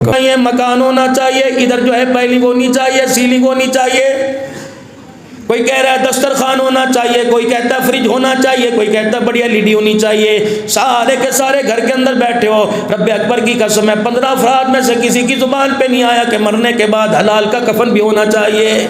یہ مکان ہونا چاہیے، ادھر جو ہے پیلنگ ہونی چاہیے، سیلنگ ہونی چاہیے، کوئی کہہ رہا ہے دسترخوان ہونا چاہیے، کوئی کہتا ہے فریج ہونا چاہیے، کوئی کہتا ہے بڑی LED ہونی چاہیے۔ سارے کے سارے گھر کے اندر بیٹھے ہو، رب اکبر کی قسم ہے 15 افراد میں سے کسی کی زبان پہ نہیں آیا کہ مرنے کے بعد حلال کا کفن بھی ہونا چاہیے۔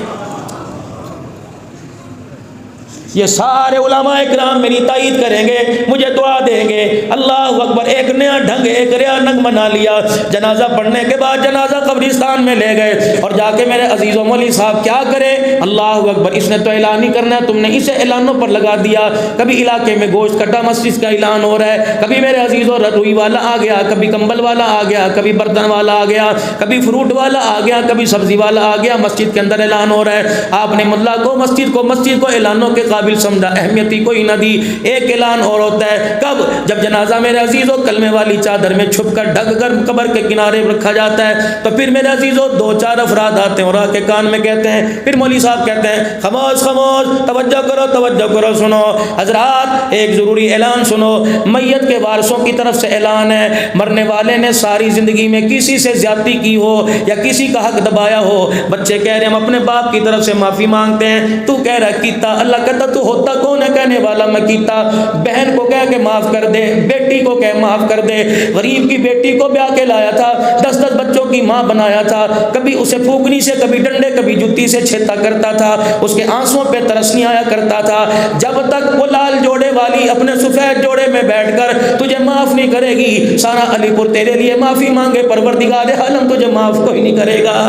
یہ سارے علماء اکرام میری تائید کریں گے، مجھے دعا دیں گے۔ اللہ اکبر، ایک نیا ڈھنگ، ایک نیا ننگ بنا لیا۔ جنازہ پڑھنے کے بعد جنازہ قبرستان میں لے گئے اور جا کے میرے عزیزوں مولوی صاحب کیا کرے؟ اللہ اکبر، اس نے تو اعلان ہی کرنا ہے، تم نے اسے اعلانوں پر لگا دیا۔ کبھی علاقے میں گوشت کٹا مسجد کا اعلان ہو رہا ہے، کبھی میرے عزیزوں روئی والا آ گیا، کبھی کمبل والا آ گیا، کبھی برتن والا آ گیا، کبھی فروٹ والا آ گیا، کبھی سبزی والا آ گیا، مسجد کے اندر اعلان ہو رہا ہے۔ آپ نے ملا کو مسجد کو اعلانوں کے قابل سمجھا، اہمیت ہی کوئی نہ دی۔ ایک اعلان اور ہوتا ہے، کب؟ جب جنازہ میرے عزیزوں کلمے والی چادر میں چھپ کر ڈھک کر قبر کے کنارے رکھا جاتا ہے، تو پھر میرے عزیزوں 2-4 افراد آتے ہیں اور آ کے کان میں کہتے ہیں، پھر مولوی صاحب کہتے ہیں خاموش خاموش، توجہ کرو، سنو حضرات، ایک ضروری اعلان سنو۔ میت کے وارثوں کی طرف سے اعلان ہے، مرنے والے نے ساری زندگی میں کسی سے زیادتی کی ہو یا کسی کا حق دبایا ہو، بچے کہہ رہے ہیں ہم اپنے باپ کی طرف سے معافی مانگتے ہیں، تو کہہ رہا ہے کیتا، اللہ کہتا تو ہوتا کون ہے کہنے والا؟ میں کیتا۔ بہن کو کہہ کے معاف کر دے، بیٹی کو کہہ معاف کر دے، غریب کی بیٹی کو بیاہ کے لایا تھا، 10 بچوں کی ماں بنایا تھا، کبھی اسے پھونکنی سے، کبھی ڈنڈے، کبھی جوتی سے چھیتا کرتا تھا، اس کے آنسوں پہ ترس نہیں آیا کرتا تھا۔ جب تک وہ لال جوڑے والی اپنے سفید جوڑے میں بیٹھ کر تجھے معاف نہیں کرے گی، سارا علی پور تیرے لیے معافی مانگے، پروردگار عالم تجھے معاف کوئی نہیں کرے گا۔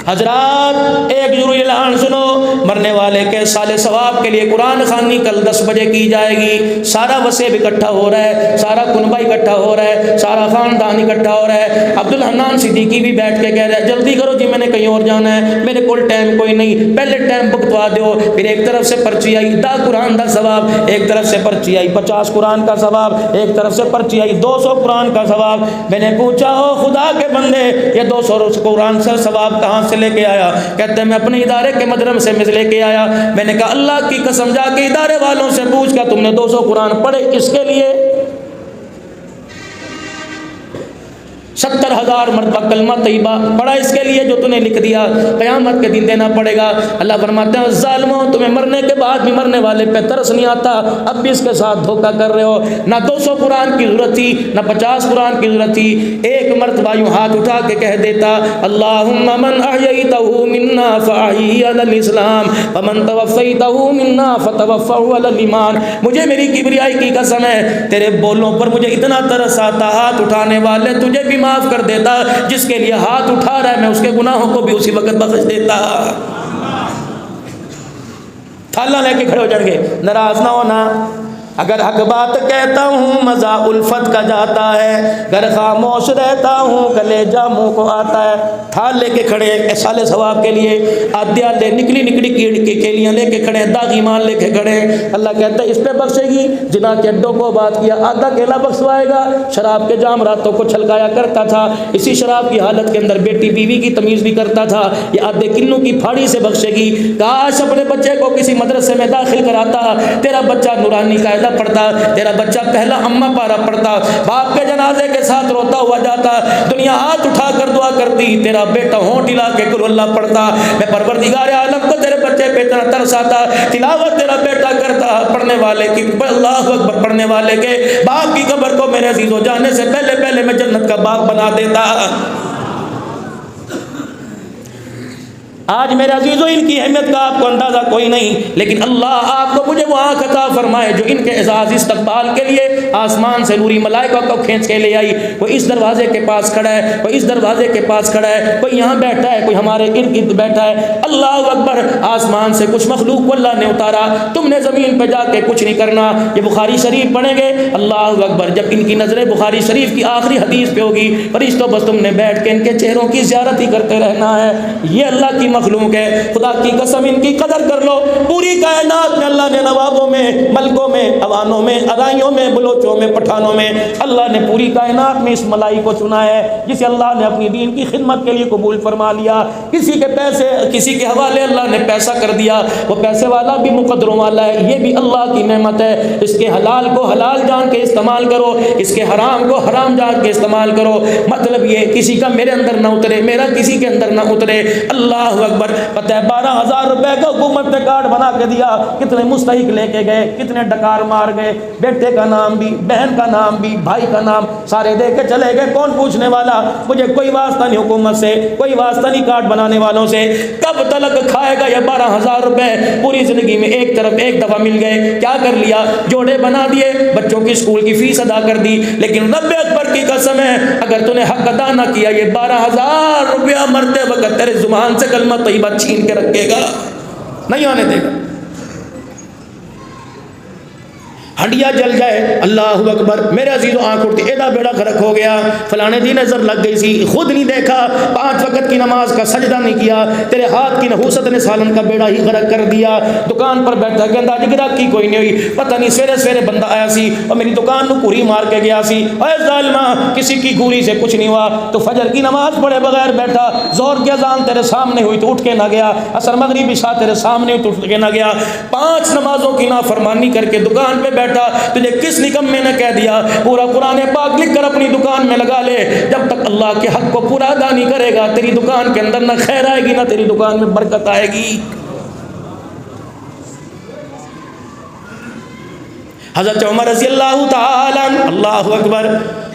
حضرات، ایک ضروری اعلان سنو، مرنے والے کے سال ثواب کے لیے قرآن خوانی کل 10 بجے کی جائے گی۔ سارا وسیب اکٹھا ہو رہا ہے، سارا کنبہ اکٹھا ہو رہا ہے، سارا خاندان اکٹھا ہو رہا ہے۔ عبدالحنان صدیقی بھی بیٹھ کے کہہ رہے ہیں جلدی کرو جی، میں نے کہیں اور جانا ہے، میرے کول ٹائم کوئی نہیں، پہلے ٹائم بکتوا دو۔ پھر ایک طرف سے پرچی آئی 10 قرآن کا ثواب، ایک طرف سے پرچی آئی 50 قرآن کا ثواب، ایک طرف سے پرچی آئی 200 قرآن کا ثواب۔ میں نے پوچھا او خدا کے بندے، یہ 200 قرآن سے ثواب کہاں سے لے کے آیا؟ کہتے ہیں میں اپنے ادارے کے مدرسے میں لے کے آیا۔ میں نے کہا اللہ کی قسم جا کے ادارے والوں سے پوچھ کر تم نے 200 قرآن پڑھے اس کے لیے؟ 70,000 مرتبہ کلمہ طیبہ پڑھا اس کے لیے جو تم نے لکھ دیا، قیامت کے دن دینا پڑے گا۔ اللہ فرماتے ہیں ظالموں، تمہیں مرنے کے بعد بھی مرنے والے پہ ترس نہیں آتا، اب بھی اس کے ساتھ دھوکہ کر رہے ہو۔ نہ 200 قرآن کی ضرورت تھی، نہ 50 قرآن کی ضرورت تھی، ایک مرتبہ یوں ہاتھ اٹھا کے کہہ دیتا اللہم من احییتہ منا فاحیہ علی الاسلام ومن توفیتہ منا فتوفہ علی الایمان۔ مجھے میری کبریائی کی قسم ہے، تیرے بولوں پر مجھے اتنا ترس آتا، ہاتھ اٹھانے والے تجھے بھی معاف کر دیتا، جس کے لیے ہاتھ اٹھا رہا ہے میں اس کے گناہوں کو بھی اسی وقت بخش دیتا۔ تھالا لے کے کھڑے ہو جائیں گے، ناراض نہ ہونا۔ اگر حق بات کہتا ہوں مزہ الفت کا جاتا ہے، گر خاموش رہتا ہوں کلیجہ منہ کو آتا ہے۔ تھال لے کے کھڑے سال ثواب کے لیے، آدھیا لے نکلی کیلیاں لے کے کھڑے، داغی مال لے کے کھڑے۔ اللہ کہتا ہے اس پہ بخشے گی، جنا کے اڈوں کو بات کیا آدھا کیلا بخشوائے گا۔ شراب کے جام راتوں کو چھلکایا کرتا تھا، اسی شراب کی حالت کے اندر بیٹی بیوی کی تمیز بھی کرتا تھا، یہ آدھے کنوں کی پھاڑی سے بخشے گی۔ کاش اپنے بچے کو کسی مدرسے میں داخل کراتا، تیرا بچہ نورانی قاعدہ پڑھتا، تیرا بچہ پہلا اما پارا پڑھتا، باپ کے جنازے کے ساتھ روتا ہوا جاتا، دنیا ہاتھ اٹھا کر دعا کرتی، تیرا بیٹا ہونٹ ہلا کے قل اللہ پڑھتا۔ میں پروردگار عالم کو تیرے بچے پہ اتنا ترس آتا، تلاوت تیرا بیٹا کرتا، پڑھنے والے کی اللہ اکبر، پڑھنے والے کے باپ کی قبر کو میرے عزیزوں جانے سے پہلے میں جنت کا باغ بنا دیتا۔ آج میرے عزیزوں ان کی اہمیت کا آپ کو اندازہ کوئی نہیں، لیکن اللہ آپ کو مجھے وہ آنکھ عطا فرمائے جو ان کے اعزاز استقبال کے لیے آسمان سے نوری ملائکہ کو کھینچ کے لے آئی۔ کوئی اس دروازے کے پاس کھڑا ہے، کوئی اس دروازے کے پاس کھڑا ہے، کوئی یہاں بیٹھا ہے، کوئی ہمارے ارد گرد بیٹھا ہے۔ اللہ اکبر، آسمان سے کچھ مخلوق کو اللہ نے اتارا، تم نے زمین پہ جا کے کچھ نہیں کرنا۔ یہ بخاری شریف پڑھیں گے، اللہ اکبر، جب ان کی نظریں بخاری شریف کی آخری حدیث پہ ہوگی، فرشتوں بس تم نے بیٹھ کے ان کے چہروں کی زیارت ہی کرتے رہنا ہے۔ یہ اللہ کی مخلوق ہے، خدا کی قسم ان کی قدر کر لو۔ پوری کائنات میں اللہ نے نوابوں میں، ملکوں میں، اوانوں میں، ادائیوں میں، بلو بلوچوں میں, پٹھانوں میں, اللہ نے پوری کائنات میں اس ملائی کو چنا ہے جسے اللہ نے اپنی دین کی خدمت کے لیے قبول فرما لیا. کسی کے پیسے کسی کے حوالے اللہ نے پیسہ کر دیا, وہ پیسے والا بھی مقدروں والا ہے, یہ بھی اللہ کی نعمت ہے. اس کے حلال کو حلال جان کے استعمال کرو, اس کے حرام کو حرام جان کے استعمال کرو. مطلب یہ کسی کا میرے اندر نہ اترے, میرا کسی کے اندر نہ اترے. اللہ اکبر. پتہ ہے 12,000 روپے کا حکومت نے کارڈ بنا کے دیا, کتنے مستحق لے کے گئے, کتنے ڈکار مار گئے, بیٹے کا نام بھی, بہن کا نام بھی, بھائی کا نام, سارے دے کے چلے گئے. کون پوچھنے والا؟ مجھے کوئی واسطہ نہیں حکومت سے, کوئی واسطہ نہیں کارڈ بنانے والوں سے. کب تلک کھائے گا یہ 12,000 روپے؟ پوری زندگی میں ایک دفعہ مل گئے. کیا کر لیا؟ جوڑے بنا دیے, بچوں کی اسکول کی فیس ادا کر دی. لیکن رب اکبر کی قسم ہے, اگر تو نے حق ادا نہ کیا, یہ 12,000 روپیہ مرتے وقت تیرے زبان سے کلمہ طیبہ چھین کے رکھے گا, نہیں آنے دے گا. ہڈیا جل جائے, اللہ اکبر. میرے عزیزو آنکھ اٹھتی, ایڈا بیڑا غرق ہو گیا, فلانے دی نظر لگ گئی سی, خود نہیں دیکھا, 5 وقت کی نماز کا سجدہ نہیں کیا, تیرے ہاتھ کی نحوست نے سالن کا بیڑا ہی غرق کر دیا. دکان پر بیٹھا کہندا جی گراہکی کوئی نہیں ہوئی, پتہ نہیں سویرے بندہ آیا سی اور میری دکان نو پوری مار کے گیا سی. اے ظالما, کسی کی گوری سے کچھ نہیں ہوا, تو فجر کی نماز پڑھے بغیر بیٹھا, ظہر کی اذان تیرے سامنے ہوئی تو اٹھ کے نہ گیا, عصر مغرب عشاء تیرے سامنے ہوئی تو اٹھ کے نہ گیا, 5 نمازوں کی نافرمانی کر کے دکان پہ بیٹھا. تجھے کس نکمے نے کہہ دیا پورا قرآن پاک لکھ کر اپنی دکان میں لگا لے؟ جب تک اللہ کے حق کو پورا ادا نہیں کرے گا, تیری دکان کے اندر نہ خیر آئے گی, نہ تیری دکان میں برکت آئے گی. حضرت عمر رضی اللہ تعالی عنہ, اللہ اکبر,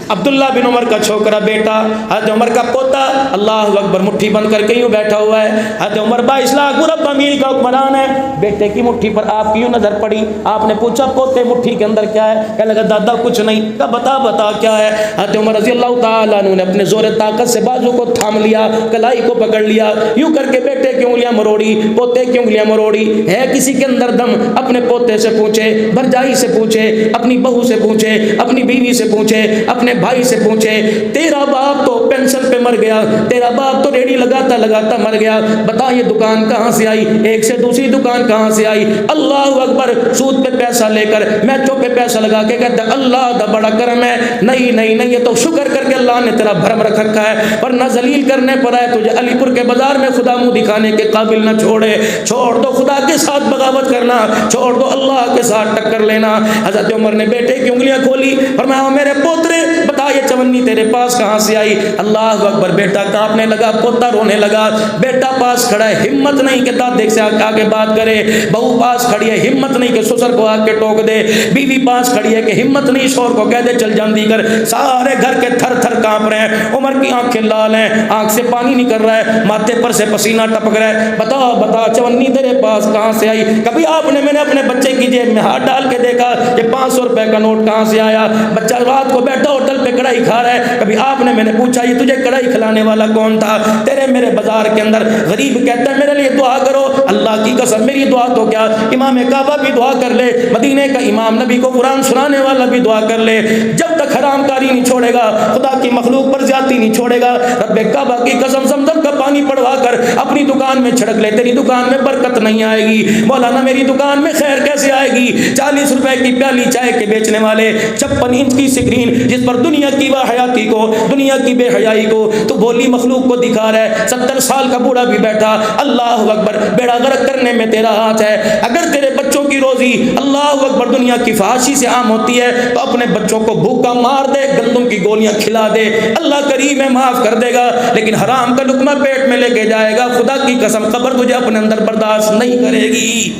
عبداللہ بن عمر کا چھوکرا بیٹا, حضرت عمر کا پوتا, اللہ اکبر, مٹھی بند کر کے یوں بیٹھا ہوا ہے. حضرت عمر 22 لاکھ مربع میل کا حکمران ہے. بیٹے کی مٹھی پر آپ کی یوں نظر پڑی, آپ نے پوچھا پوتے مٹھی کے اندر کیا ہے؟ کہنے لگا دادا کچھ نہیں. کہا بتا کیا ہے؟ حضرت عمر رضی اللہ تعالیٰ عنہ نے اپنے زور طاقت سے بازو کو تھام لیا, کلائی کو پکڑ لیا, یوں کر کے بیٹے کی انگلیاں مروڑی, پوتے کی انگلیاں مروڑی. ہے کسی کے اندر دم, اپنے پوتے سے پوچھے, بھرجائی سے پوچھے, اپنی بہو سے پوچھے, اپنی بیوی سے پوچھے, اپنے بھائی سے پوچھے. تیرا باپ تو پینشن پہ مر گیا, تیرا باپ تو ریڑھی لگاتا مر گیا, بتا یہ دکان کہاں سے آئی, ایک سے دوسری دکان کہاں سے آئی؟ اللہ اکبر. سود پہ پیسہ لے کر, میچوں پہ پیسہ لگا کے کہتا ہے اللہ دا بڑا کرم ہے. نہیں, یہ تو شکر کر کے اللہ نے تیرا بھرم رکھ رکھا ہے, ورنہ ذلیل کرنے پر آئے تجھے علی پور کے بازار میں خدا منہ دکھانے کے قابل نہ چھوڑے. چھوڑ دو خدا کے ساتھ بغاوت کرنا, چھوڑ دو اللہ کے ساتھ ٹکر لینا. حضرت عمر نے بیٹے کی انگلیاں کھولی, فرمایا میرے پوترے بتا یہ چونی تیرے پاس کہاں سے آئی؟ اللہ اکبر. بیٹا کانپنے لگا, پوتا رونے لگا. بیٹا پاس کھڑا ہے, ہمت نہیں کہ دادے سے آگے بات کرے. بہو پاس کھڑی ہے, ہمت نہیں کہ سسر کو آ کے ٹوک دے. بیوی پاس کھڑی ہے کہ ہمت نہیں شوہر کو کہہ دے چل جاندی کر. سارے گھر کے تھر تھر کانپ رہے ہیں. عمر کی آنکھیں لال ہیں, آنکھ سے پانی نکل رہا ہے, ماتھے پر سے پسینہ ٹپک رہا ہے. بتا چونی تیرے پاس کہاں سے آئی؟ کبھی آپ نے, میں نے اپنے بچے کی جیب میں ہاتھ ڈال کے دیکھا کہ 500 روپے کا نوٹ کہاں سے آیا؟ بچہ رات کو بیٹھا ہوٹل پہ کڑھائی کھا رہا ہے, کبھی آپ نے, میں نے پوچھا یہ تجھے کڑھائی کھلانے والا کون تھا تیرے میرے بازار کے اندر؟ غریب کہتا ہے میرے لیے دعا کرو. اللہ کی قسم میری دعا تو کیا, امام کعبہ بھی دعا کر لے, مدینے کا امام نبی کو قرآن سنانے والا بھی دعا کر لے, جب تک حرام کاری نہیں چھوڑے گا, خدا کی مخلوق پر زیادتی نہیں چھوڑے گا, رب کعبہ کی قسم زمزم کا پانی پڑوا کر اپنی دکان میں چھڑک لے, تیری دکان میں برکت نہیں آئے گی. مولانا میری دکان میں خیر کیسے آئے گی؟ 40 روپے کی پیالی چائے کے بیچنے والے, 56 انچ کی سکرین جس پر دنیا کی واحیاتی کو, دنیا کی بے حیائی کو تو بولی مخلوق کو دکھا رہا ہے. 70 سال کا بوڑھا بھی بیٹھا, اللہ اکبر, بیڑا غرق کرنے میں تیرا ہاتھ ہے. اگر تیرے بچوں کی روزی اللہ اکبر دنیا کی فحاشی سے عام ہوتی ہے تو اپنے بچوں کو بھوکا مار دے, گندم کی گولیاں کھلا دے, اللہ کریم ہے معاف کر دے گا. لیکن حرام کا لقمہ پیٹ میں لے کے جائے گا, خدا کی قسم قبر تجھے اپنے اندر برداشت نہیں کرے گی.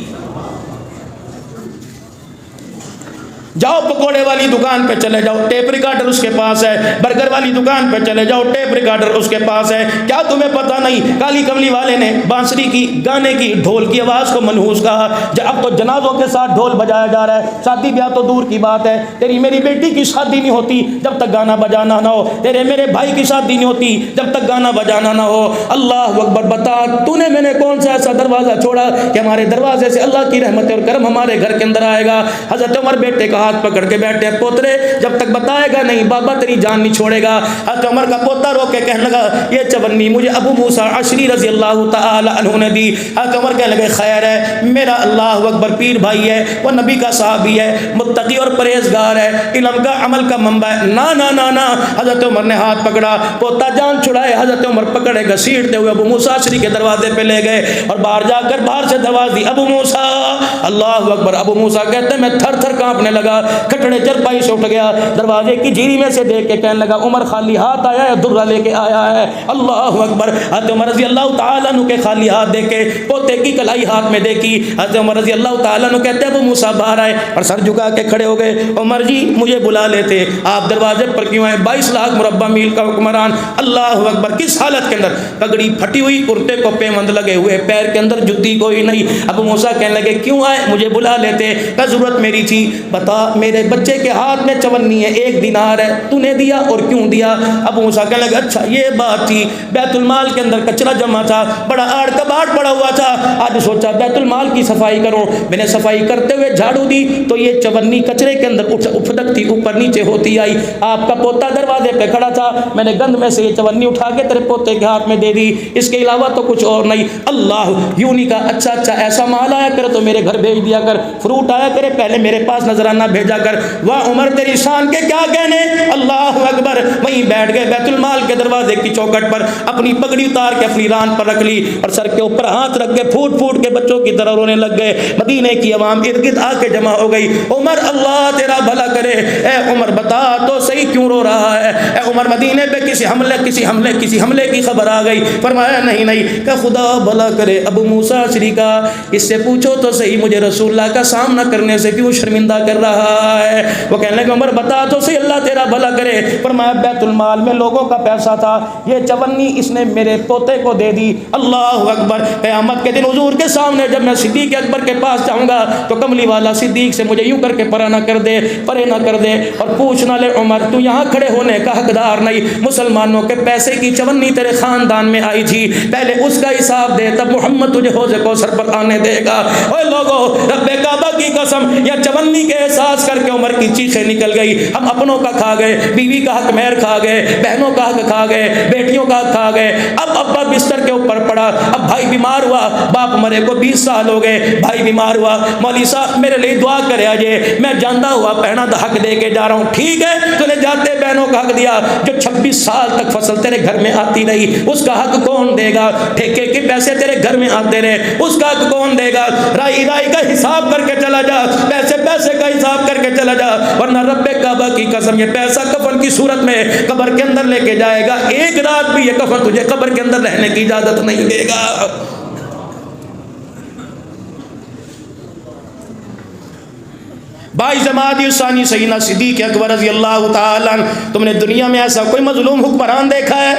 جاؤ پکوڑے والی دکان پہ چلے جاؤ, ٹیپ ریکارڈر اس کے پاس ہے. برگر والی دکان پہ چلے جاؤ, ٹیپ ریکارڈر اس کے پاس ہے. کیا تمہیں پتہ نہیں کالی کملی والے نے بانسری کی, گانے کی, ڈھول کی آواز کو منحوس کہا. اب تو جنازوں کے ساتھ ڈھول بجایا جا رہا ہے. شادی بیاہ تو دور کی بات ہے, تیری میری بیٹی کی شادی نہیں ہوتی جب تک گانا بجانا نہ ہو, تیرے میرے بھائی کی شادی نہیں ہوتی جب تک گانا بجانا نہ ہو. اللہ اکبر. بتا تو نے, میں نے کون سا ایسا دروازہ چھوڑا کہ ہمارے دروازے سے اللہ کی رحمت اور کرم ہمارے گھر کے اندر آئے گا؟ حضرت عمر بیٹے کا ہاتھ پکڑ کے بیٹھے ہیں، پوترے جب تک بتائے گا نہیں بابا تیری جان نہیں چھوڑے گا۔ حضرت عمر کا پوتا رو کے کہنے لگا یہ چونی مجھے ابو موسیٰ عشری رضی اللہ تعالی عنہ نے دی۔ حضرت عمر کہنے لگے خیر ہے، میرا اللہ اکبر پیر بھائی ہے، وہ نبی کا صحابی ہے، متقی اور پرہیزگار ہے، علم کا عمل کا منبع ہے۔ نا نا نا نا، حضرت عمر نے ہاتھ پکڑا، پوتا جان چھڑائے، حضرت عمر پکڑے گھسیٹتے ہوئے ابو موسیٰ عشری کے دروازے پہ لے گئے اور باہر جا کر باہر سے دروازے دی، ابو موسیٰ، اللہ اکبر۔ ابو موسیٰ کہتے ہیں میں تھر تھر کانپنے لگا، کھٹڑے چرپائی سے اٹھ گیا، دروازے کی جھیری میں سے دیکھ کے کہنے لگا عمر خالی ہاتھ آیا ہے، درہ لے کے آیا ہے، اللہ اکبر۔ حضرت عمر رضی اللہ تعالیٰ عنہ کے خالی ہاتھ دیکھے، پوتے کی کلائی ہاتھ میں دیکھی، حضرت عمر رضی اللہ تعالیٰ عنہ کہتے ہیں ابو موسیٰ باہر آئے اور سر جھکا کے کھڑے ہو گئے، عمر جی مجھے بلا لیتے، آپ دروازے پر کیوں آئے؟ 22 لاکھ مربع میل کا حکمران، اللہ اکبر، کس حالت کے اندر؟ پگڑی پھٹی ہوئی، کرتے کو پیوند لگے ہوئے، پیر کے اندر جُتی کوئی نہیں۔ ابو موسیٰ کہنے لگے کیوں آئے؟ مجھے بلا لیتے، کہ ضرورت میری تھی، بتا میرے بچے کے ہاتھ میں چونی ہے، 1 دینار ہے، تو نے دیا اور کیوں دیا؟ ابو موسیٰ کہنے لگے اچھا یہ بات تھی، بیت المال کے اندر کچرا جمع تھا، بڑا آڑ کباڑ پڑا ہوا تھا، آج سوچا بیت المال کی صفائی کروں، میں نے صفائی کرتے ہوئے جھاڑو دی تو یہ چونی کچرے کے اندر اپھدک تھی، اوپر نیچے ہوتی آئی، آپ کا پوتا دروازے پہ کھڑا تھا، میں نے گند میں سے یہ چونی اٹھا کے تیرے پوتے کے ہاتھ میں دے دی، اس کے علاوہ تو کچھ اور نہیں۔ اللہ یوں نہیں کہا اچھا اچھا ایسا مال آیا کرے تو میرے گھر بھیج دیا کر، فروٹ آیا کرے پہلے میرے پاس نظرانہ بھیجا کر، واہ عمر تیری شان کے کیا کہنے، اللہ اکبر۔ وہیں بیٹھ گئے بیت المال کے دروازے کی چوکھٹ پر، اپنی پگڑی اتار کے اپنی ران پر رکھ لی اور سر کے اوپر ہاتھ رکھ کے پھوٹ پھوٹ کے بچوں کی طرح رونے لگ گئے۔ مدینے کی عوام ارد گرد آ کے جمع ہو گئی، عمر اللہ تیرا بھلا کرے، اے عمر بتا تو صحیح کیوں رو رہا ہے؟ اے عمر مدینے پہ کسی حملے کی خبر آ گئی؟ فرمایا نہیں نہیں، کہ خدا بھلا کرے ابو موسیٰ عشری کا، اس سے پوچھو تو صحیح مجھے رسول اللہ کا سامنا کرنے سے کیوں شرمندہ کر رہا ہے؟ وہ کہنے لگے عمر بتا تو صحیح اللہ تیرا بھلا کرے۔ فرمایا بیت المال میں لوگوں کا پیسہ تھا، یہ چونی اس نے میرے پوتے کو دے دی، اللہ اکبر۔ قیامت کے دن حضور کے سامنے جب میں صدیق اکبر کے پاس جاؤں گا تو کملی والا صدیق سے مجھے یوں کر کے پرے نہ کر دے اور پوچھ نہ لے عمر تو یہاں کھڑے ہونے کا حقدار نہیں، مسلمانوں کے پیسے کی چونی تیرے خاندان میں آئی تھی، پہلے اس کا حساب دے تب محمد تجھے حوض کوثر پر آنے دے گا۔ اوے لوگو رب کعبہ کی قسم، یا چونی کے احساس کر کے عمر کی چیخیں نکل گئی، ہم اپنوں کا کھا گئے، بیوی کا حق مہر کھا گئے، بہنوں کا حق کھا گئے، بیٹیوں کا حق کھا گئے، اب ابا بستر کے اوپر پڑا، اب بھائی بیمار ہوا، باپ مرے کو 20 سال ہو گئے، بھائی بیمار ہوا، مولوی صاحب میرے لیے دعا کرے آجے، میں جانتا ہوا پہنا تو حق دے کے جا رہا ہوں، ٹھیک ہے تو نے جاتے بہنوں کا حق دیا، جو 26 سال تک فصل تیرے گھر میں آتی رہی اس کا حق کون دے گا؟ ٹھیکے کے پیسے تیرے گھر میں آتے رہے اس کا حق کون دے گا؟ رائی کا حساب کر کے چلا جا، پیسے کا حساب کر کے چلا جا، ورنہ رب کعبہ کی قسم یہ پیسہ کفن کی صورت میں قبر کے اندر لے کے جائے گا، ایک رات بھی یہ کفن تجھے قبر کے اندر رہنے کی اجازت نہیں دے گا۔ باعث جمادی ثانی سیدنا صدیق اکبر رضی اللہ تعالی عنہ، تم نے دنیا میں ایسا کوئی مظلوم حکمران دیکھا ہے؟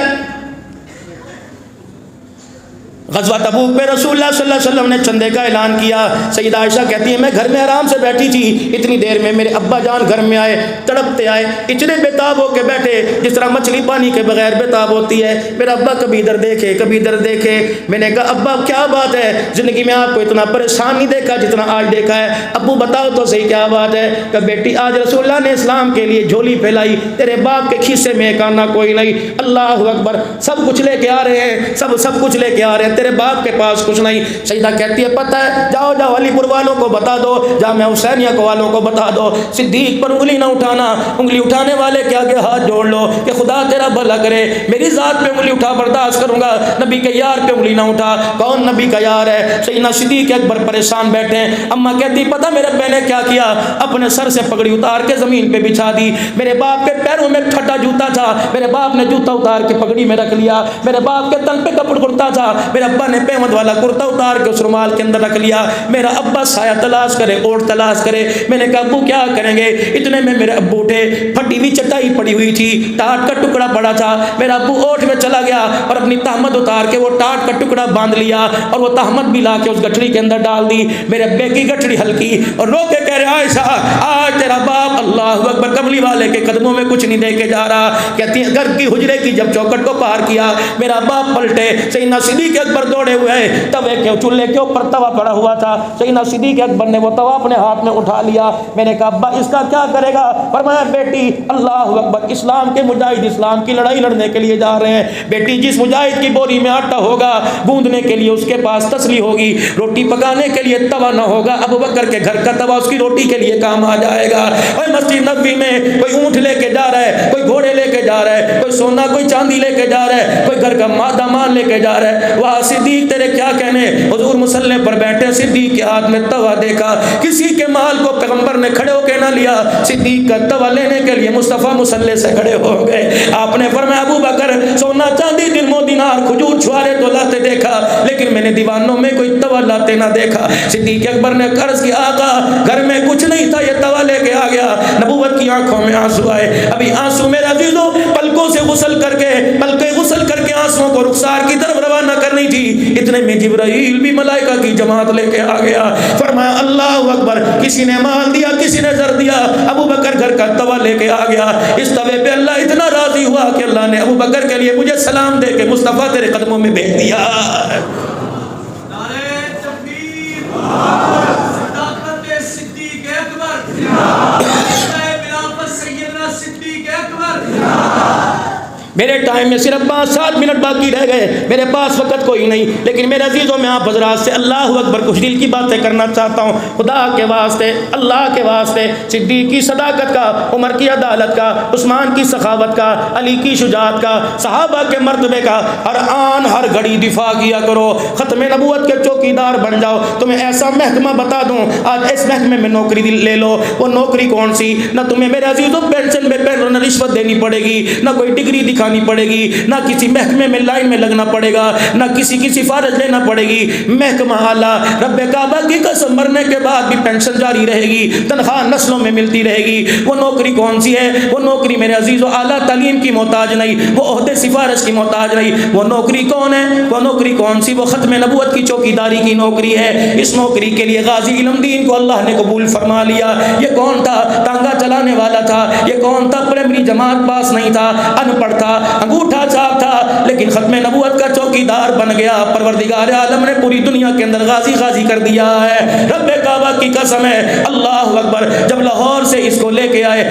غزوہ تبوک پہ رسول اللہ صلی اللہ علیہ وسلم نے چندے کا اعلان کیا، سیدہ عائشہ کہتی ہے میں گھر میں آرام سے بیٹھی تھی، اتنی دیر میں میرے ابا جان گھر میں آئے، تڑپتے آئے، اتنے بےتاب ہو کے بیٹھے جس طرح مچھلی پانی کے بغیر بےتاب ہوتی ہے۔ میرا ابا کبھی ادھر دیکھے کبھی ادھر دیکھے، میں نے کہا ابا کیا بات ہے، زندگی میں آپ کو اتنا پریشان نہیں دیکھا جتنا آج دیکھا ہے، ابو بتاؤ تو صحیح کیا بات ہے؟ کہ بیٹی آج رسول اللہ نے اسلام کے لیے جھولی پھیلائی، تیرے باپ کے کھیسے میں ایک آنا کوئی نہیں، اللہ اکبر، سب کچھ لے کے آ رہے ہیں، سب کچھ لے کے آ رہے ہیں، تیرے باپ کے پاس کچھ نہیں۔ سیدہ کہتی ہے پتہ ہے، جاؤ علی پور والوں کو بتا دو، جامعہ حسینیہ کو والوں کو بتا دو، صدیق پر انگلی نہ اٹھانا، انگلی اٹھانے والے کے آگے ہاتھ جوڑ لو کہ خدا تیرا بھلا کرے، میری ذات پہ انگلی اٹھا برداشت کروں گا، نبی کے یار پہ انگلی نہ اٹھا۔ کون نبی کا یار ہے؟ سیدنا صدیق اکبر پریشان بیٹھے ہیں، اماں کہتی پتہ میرے ابے نے کیا کیا؟ اپنے سر سے پگڑی اتار کے زمین پہ بچھا دی، میرے باپ کے پیروں میں پھٹا جوتا تھا، میرے باپ نے جوتا اتار کے پگڑی میں رکھ لیا، میرے باپ کے تن پہ کپڑ کرتا تھا، میرے ابا نے پیمد والا کرتا اتار کے اس رومال کے اندر رکھ لیا، میرا ابا سایہ تلاش کرے، اوٹ تلاش کرے، میں نے کہا ابو کیا کریں گے؟ اتنے میں میرے ابو اٹھے، پھٹی ہوئی چٹائی پڑی ہوئی تھی، ٹاٹ کا ٹکڑا پڑا تھا، میرا ابو اوٹ میں چلا گیا اور اپنی تہمت اتار کے وہ ٹاٹ کا ٹکڑا باندھ لیا اور وہ تہمت بھی لا کے اس گٹھڑی کے اندر ڈال دی، میرے ابے کی گٹھڑی ہلکی اور رو کے کہہ رہے عائشہ آج تیرا باپ اللہ اکبر کملی والے کے قدموں میں کچھ نہیں دے کے جا رہا۔ کہتی ہے گھر کی حجرے کی جب چوکٹ کو پار کیا میرا باپ پلٹے، سیدنا صدیق اکبر دوڑے ہوئے توے کے چولہے کے اوپر توا پڑا ہوا تھا. سیدنا صدیق اکبر نے وہ توا اپنے ہاتھ میں اٹھا لیا. میں نے کہا ابا اس کا کیا کرے گا؟ فرمایا بیٹی اللہ اکبر، اسلام کے مجاہد اسلام کی لڑائی لڑنے کے لیے جا رہے ہیں. بیٹی جس مجاہد کی بوری میں آٹا ہوگا گوندنے کے لیے اس کے پاس تسلی ہوگی، روٹی پکانے کے لیے توا نہ ہوگا، ابو بکر کے گھر کا توا اس کی روٹی کے لیے کام آ جائے گا. اور مسجد نبوی میں کوئی اونٹ لے کے جا رہا ہے، کوئی گھوڑے لے کے جا رہا ہے، کوئی سونا کوئی چاندی لے کے جا رہا ہے، کوئی گھر کا مادہ مال لے کے جا رہا ہے. وہاں صدیق تیرے کیا کہنے، حضور مصلی پر بیٹھے، صدیق کے ہاتھ میں توا دیکھا. کسی کے مال کو پیغمبر نے کھڑے ہو کے نہ لیا، صدیق کا توا لینے کے لیے مصطفیٰ مصلی سے کھڑے ہو گئے. آپ نے فرمایا ابو بکر سونا چاندی درم و دینار کھجور چھوارے تو لاتے دیکھا، لیکن میں نے دیوانوں میں کوئی توا لاتے نہ دیکھا. صدیق اکبر نے عرض کیا آقا گھر میں کچھ نہیں تھا، یہ توا لے کے آ گیا. نبوت کی آنکھوں میں آنسو آئے. ابھی آنسو میرے عزیزوں پلکوں سے غسل کر کے، پلکیں غسل کر کے آنسوں کو رخسار کی طرف روانہ کرنی تھی. اتنے میں جبرائیل بھی ملائکہ کی جماعت لے کے آ گیا. فرمایا اللہ اکبر، کسی نے مال دیا کسی نے زر دیا، ابو بکر گھر کا توا لے کے آ گیا. اس توے پہ اللہ اتنا راضی ہوا کہ اللہ نے ابو بکر کے لیے مجھے سلام دے کے مصطفیٰ تیرے قدموں میں بھیج دیا. نعرہ تکبیر، صداقت صدیق اکبر، خلافت سیدنا صدیق اکبر. میرے ٹائم میں صرف 5-7 منٹ باقی رہ گئے، میرے پاس وقت کوئی نہیں، لیکن میرے عزیزوں میں آپ حضرات سے اللہ اکبر کچھ دل کی باتیں کرنا چاہتا ہوں. خدا کے واسطے، اللہ کے واسطے، صدیق کی صداقت کا، عمر کی عدالت کا، عثمان کی سخاوت کا، علی کی شجاعت کا، صحابہ کے مرتبے کا ہر آن ہر گھڑی دفاع کیا کرو. ختم نبوت کے چوکیدار بن جاؤ. تمہیں ایسا محکمہ بتا دوں آج اس محکمے میں نوکری لے لو. وہ نوکری کون سی؟ نہ تمہیں میرے عزیزوں پینشن میں نہ رشوت دینی پڑے گی، نہ کوئی ڈگری دکھانی پڑے گی، نہ کسی محکمے میں لائن میں لگنا پڑے گا، نہ کسی کی سفارش لینا پڑے گی. محکمہ اعلیٰ، رب کعبہ کی قسم مرنے کے بعد بھی پینشن جاری رہے گی، تنخواہ نسلوں میں ملتی رہے گی. وہ نوکری کون سی ہے؟ وہ نوکری میرے عزیزوں اعلیٰ تعلیم کی محتاج نہیں، وہ عہدے سفارش کی محتاج نہیں. وہ نوکری کون ہے؟ وہ نوکری کون سی؟ وہ ختم نبوت کی چوکیداری کی نوکری ہے. اس نوکری کے لیے غازی علم دین کو اللہ نے قبول فرما لیا. یہ کون تھا؟ تانگا چلانے والا تھا. یہ کون تھا؟ پرائمری جماعت پاس نہیں تھا، ان پڑھ تھا، انگوٹھا چھاپ تھا، لیکن ختم نبوت کا چوکیدار بن گیا. پروردگار عالم نے پوری دنیا کے اندر غازی غازی کر دیا ہے. رب کعبہ کی قسم ہے، اللہ اکبر. جب لاہور سے اس کو لے کے آئے،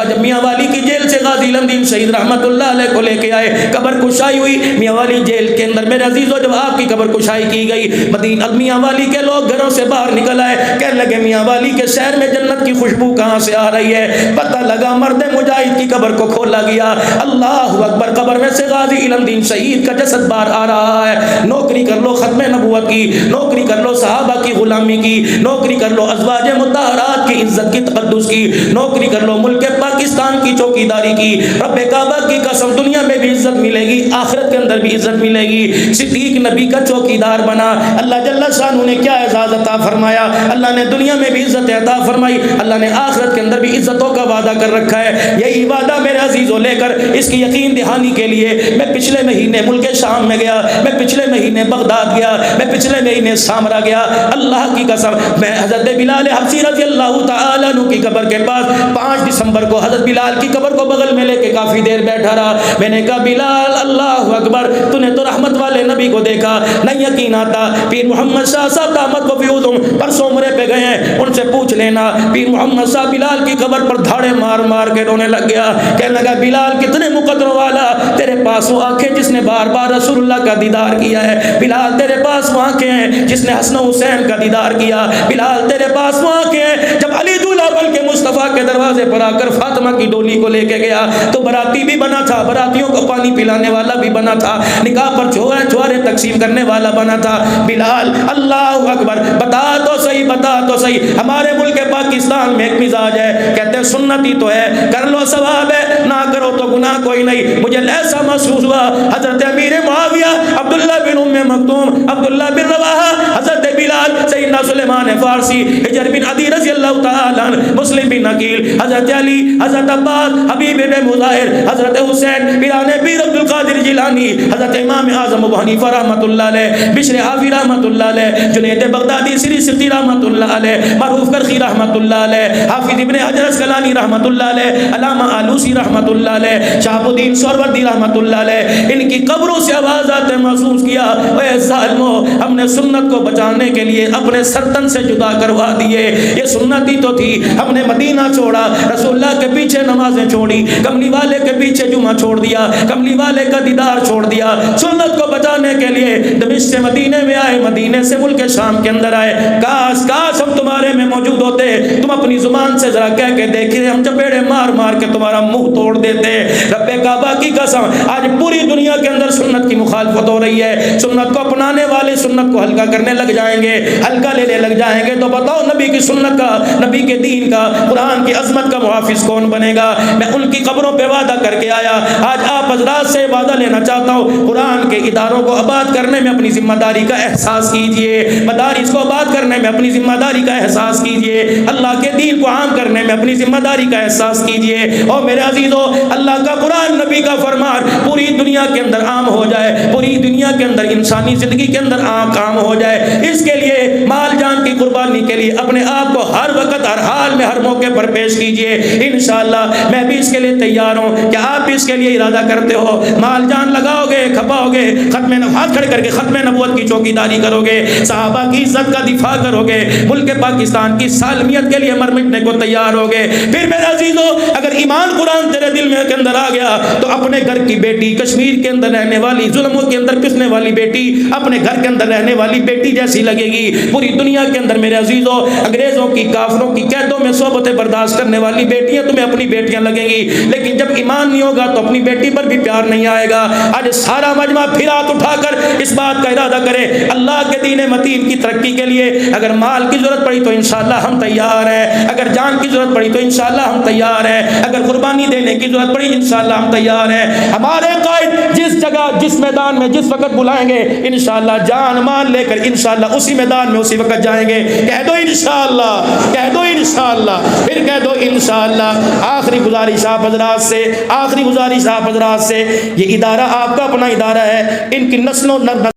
جب میاں والی کی جیل سے غازی علم دین شہید رحمت اللہ علیہ کو لے کے آئے، قبر کشائی ہوئی میاں والی جیل کے اندر. میرے عزیزوں جب آپ کی قبر کشائی کی گئی، مدینہ میاں والی کے لوگ گھروں سے باہر نکل آئے، کہنے لگے میاں والی کے شہر میں جنت کی خوشبو کہاں سے آ رہی ہے؟ پتہ لگا مرد مجاہد کی قبر کو کھولا گیا. اللہ اکبر. قبر میں سے غازی علم دین شہید کا جسد باہر آ رہا ہے. نوکری کر لو ختم نبوت کی، نوکری کر لو صحابہ کی غلامی کی، نوکری کر لو ازواج مطہرات کی عزت کی تقدس کی، نوکری کر لو ملک پاکستان کی چوکیداری کی. رب کعبہ کی قسم دنیا میں بھی عزت ملے گی، آخرت کے اندر بھی عزت ملے گی. صدیق نبی کا چوکیدار بنا. اللہ جل شانہ نے کیا اعزاز عطا فرمایا. اللہ نے دنیا میں بھی عزت عطا فرمائی، اللہ نے آخرت کے اندر بھی عزتوں کا وعدہ کر رکھا ہے. یہی وعدہ میرے عزیزوں لے کر اس کی یقین دہانی کے لیے میں پچھلے مہینے ملک شام میں گیا، میں پچھلے مہینے بغداد گیا، میں پچھلے مہینے سامرا گیا. اللہ کی قسم میں حضرت بلال حبشی رضی اللہ تعالیٰ عنہ کی قبر کے پاس 5 دسمبر کو حضرت بلال کی قبر کو بغل میں لے کے کافی دیر بیٹھا رہا. میں نے کہا بلال اللہ اکبر، تو نے تو رحمت والے نبی کو دیکھا، نہیں یقین آتا. پیر محمد شاہ صاحب دامت کو فیوز پرسوں عمرے پہ گئے ہیں، ان سے پوچھ لینا. پیر محمد صاحب بلال کی قبر پر دھاڑے مار مار کے رونے لگ گیا. کہنے لگا بلال کتنے مقدر والا، تیرے پاس وہ آنکھیں جس نے بار بار رسول اللہ کا دیدار کیا ہے. بلال تیرے پاس وہ آنکھیں ہیں جس نے حسن حسین کا دیدار کیا. بلال تیرے پاس وہ آنکھیں ہیں جب علی دولہ بن کے مصطفیٰ کے دروازے پر آ کر فاطمہ کی ڈولی کو لے کے گیا تو براتی بھی بنا تھا، براتیوں کو پانی پلانے والا بھی بنا تھا، نکاح پر چھوارے تقسیم کرنے والا بنا تھا. بلال اللہ اکبر. بتا تو صحیح، بتا تو صحیح، ہمارے ملک پاکستان میں ایک مزاج ہے، کہتے ہیں سنتی تو ہے، کر لو ثواب ہے، نہ کرو تو گناہ کوئی نہیں. مجھے ایسا محسوس ہوا حضرت امیر معاویہ، عبداللہ بن ام مکتوم، عبداللہ بن رواحہ، حضرت بلال، سیدنا سیدنا سلیمان فارسی، حجر بن عدی رضی اللہ تعالیٰ عنہ، مسلم بن عقیل، حضرت علی، حضرت عباس، حبیب بن مظاہر، حضرت حسین، پیران پیر عبد القادر جیلانی، حضرت امام اعظم ابو حنیفہ رحمۃ اللہ علیہ، بشر حافی رحمۃ اللہ علیہ، جنید بغدادی سری سختی رحمۃ اللہ علیہ، معروف کرخی رحمۃ اللہ علیہ، حافظ ابن حجر اسقلانی رحمۃ اللہ علیہ، علامہ آلوسی رحمۃ اللہ علیہ، شہاب الدین سہروردی رحمۃ اللہ علیہ، ان کی قبروں سے آواز آتے محسوس کیا، اے ظالمو، ہم نے سنت کو بچانے کے لیے اپنے سرتن سے جدا کروا دیے، یہ سنت ہی تو تھی، ہم نے مدینہ چھوڑا، رسول اللہ کے پیچھے نمازیں چھوڑی، کملی والے کے پیچھے جمعہ چھوڑ دیا، کملی والے کا دیدار چھوڑ دیا، سنت کو بچانے کے لیے دمشق سے مدینے میں آئے، مدینے سے ملک شام کے اندر آئے، کاش کاش ہم تمہارے میں موجود ہوتے، تم اپنی زبان سے ذرا کہہ کے دیکھیں، ہم چپیڑے مار مار کے تمہارا منہ توڑ دیتے۔ رب کعبہ کی قسم، آج پوری دنیا کے اندر سنت کی مخالفت ہو رہی ہے، سنت کو اپنانے والے سنت کو ہلکا کرنے لگ جائیں گے، ہلکا لینے لگ جائیں گے، تو بتاؤ نبی کی سنت کا، نبی کے دین کا، قرآن کی عظمت کا محافظ کون بنے گا؟ میں ان کی قبروں پہ وعدہ کر کے آیا، آج آپ حضرات سے وعدہ لینا چاہتا ہوں، قرآن کے اداروں کو آباد کرنے میں اپنی ذمہ داری کا احساس کیجئے، مدارس کو آباد کرنے میں اپنی ذمہ داری کا احساس کیجئے، اللہ کے دین کو عام کرنے میں اپنی ذمہ داری کا احساس کیجئے۔ اور میرے عزیزو، اللہ کا قرآن، نبی کا فرمان پوری دنیا کے اندر عام ہو جائے، پوری دنیا کے اندر انسانی زندگی کے اندر عام ہو جائے، اس کے لیے مال جان کی قربانی کے لیے اپنے آپ کو ہر وقت، ہر حال میں، ہر موقع پر پیش کیجئے، انشاءاللہ میں بھی اس کے لیے تیار ہوں۔ کیا آپ بھی اس کے لیے ارادہ کرتے ہو؟ مال جان لگاؤ گے، کھپاؤ گے، ہاتھ کھڑے کر کے ختم نبوت کی چوکیداری کرو گے، صحابہ کی عزت کا دفاع کرو گے، ملک پاکستان کی سالمیت کے لیے مر مٹنے کو تیار ہو گے۔ پھر میرے عزیزو، اگر ایمان قرآن تیرے دل میں کے اندر آ گیا تو اپنے گھر کی بیٹی، کشمیر کے اندر رہنے والی، ظلموں کے اندر پسنے والی بیٹی اپنے گھر کے اندر رہنے والی بیٹی جیسی لگے گی۔ پوری دنیا کے اندر میرے عزیزو، انگریزوں کی، کافروں کی قیدوں میں صحبتیں برداشت کرنے والی بیٹیاں تمہیں اپنی بیٹیاں لگیں گی، لیکن جب ایمان نہیں ہوگا تو اپنی بیٹی پر بھی پیار نہیں آئے گا۔ آج سارا مجمع پھر ہاتھ اٹھا کر اس بات کا ارادہ کرے، اللہ کے دین متین کی ترقی کے لیے اگر مال کی ضرورت پڑی تو انشاءاللہ ہم تیار ہیں، اگر جان کی ضرورت پڑی تو انشاءاللہ ہم تیار ہیں، اگر قربانی دینے کی ضرورت پڑی انشاءاللہ ہم تیار ہیں۔ ہمارے قائد جس جگہ، جس میدان میں، جس وقت بلائیں گے انشاءاللہ جان مال لے کر انشاءاللہ اسی میدان میں اسی وقت جائیں گے۔ کہہ دو انشاءاللہ، کہہ دو انشاءاللہ، پھر کہہ دو انشاءاللہ۔ آخری گزارش آپ حضرات سے، آخری گزارش آپ حضرات سے، یہ ادارہ آپ کا اپنا ادارہ ہے، ان کی نسلوں